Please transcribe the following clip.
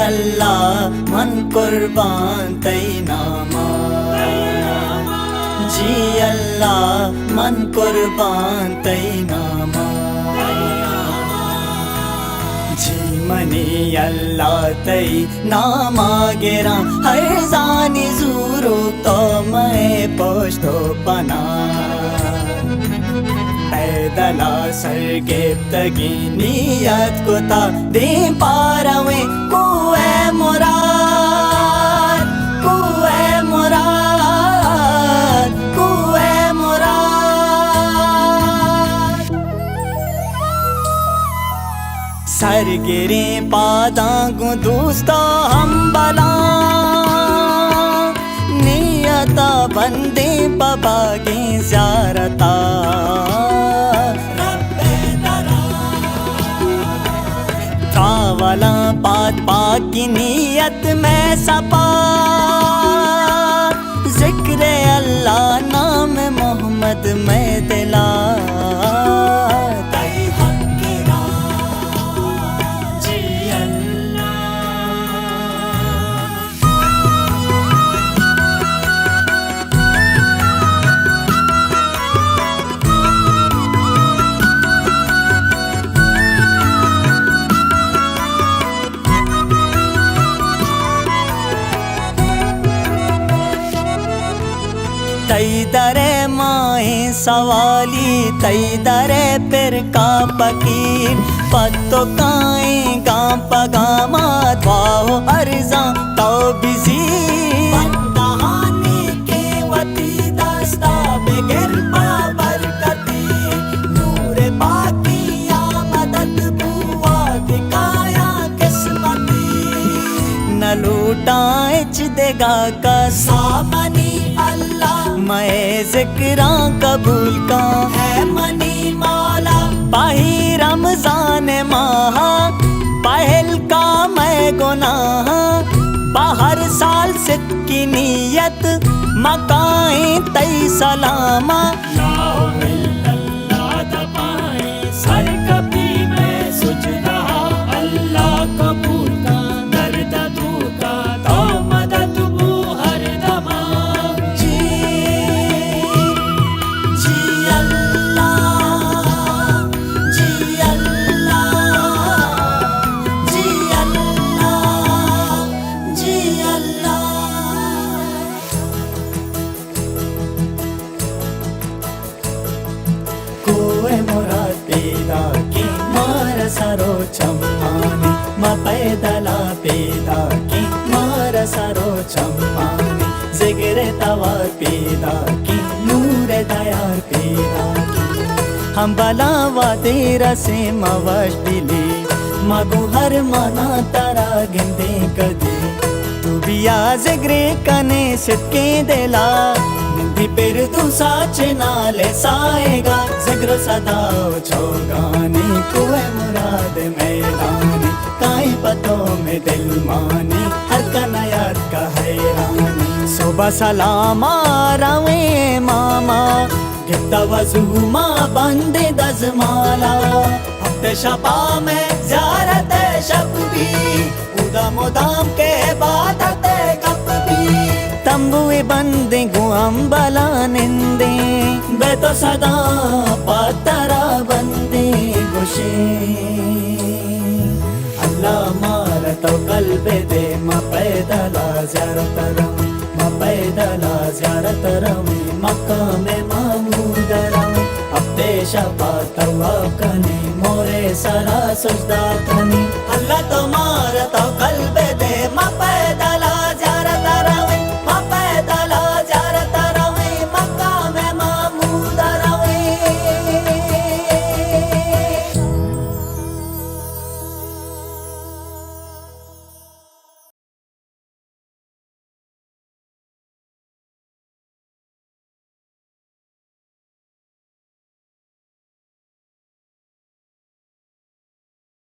अल्लाह मन कुर्बान तई नामा जी अल्लाह मन कुर्बान तई नामा जी मनी अल्लाह तई नामा गिरा हर जानी जूरो तो मैं पोस्तो बना पैदला सरगेप्तगी नियत को ता दे पारवे कुए मुराद कुए मुराद कुए मुराद सरगिरे पादांगु दोस्तों हम बला नियता बंदे बाबा की ज़ियारता वाला पाक पाक की नियत में सपा जिक्र अल्लाह नाम मोहम्मद में दिला जी तई दरे माए सवाली तई दरे फिर का पकीर पत्तो काए गा पगामा वाहो अर्जा तो बिजी के वती दस्ता बेगिर बरकती नूर बाकी मदद बुआ दिखाया किस्मती न लूटाए देगा का सामनी अल्लाह मैं जिक्रा कबूल का है मनी मौला पाही रमजान माह पहल का मैं गुनाह बाहर साल सिद्ध की नियत मकाए तई सलामा सर कभी मैं सुझ रहा अल्लाह कबूल का दर्द धूका तो मदद वो हर दमा सरो चम्मानी म पैदला पैदा की मार सरो चम्मानी जिगरे तवार पैदा की नूर दयार पैदा की हम बलावा तेरा से मवश दिली मगु हर मना तारा गिंदे कदी तू बिया जिगरे कने सिटके दिला निंदी पेर तू साच नाले साएगा जिगर सदाओ चौगानी कुए मुराद मैदानी काई पतों में दिल मानी हर कनायत का हैरानी सुबह सलामा रवे मामा गिफ्ता वजूमा बंदे दजमाला हफ्ते शपा में ज़ियारत शब भी उदम उदम के बादत कब भी तंबुए बंदे गुआम बला निंदे बे तो सदा पातरा बंदे गुशे अल्लाह मार तो कल्बे दे म पैदला ज़ियारत रमी म पैदला ज़ियारत रमी मकाम महमूद रमी अब देश पातवा कनी मोरे सरा सुजदा कनी अल्लाह तुम्हारा तो कल्ब दे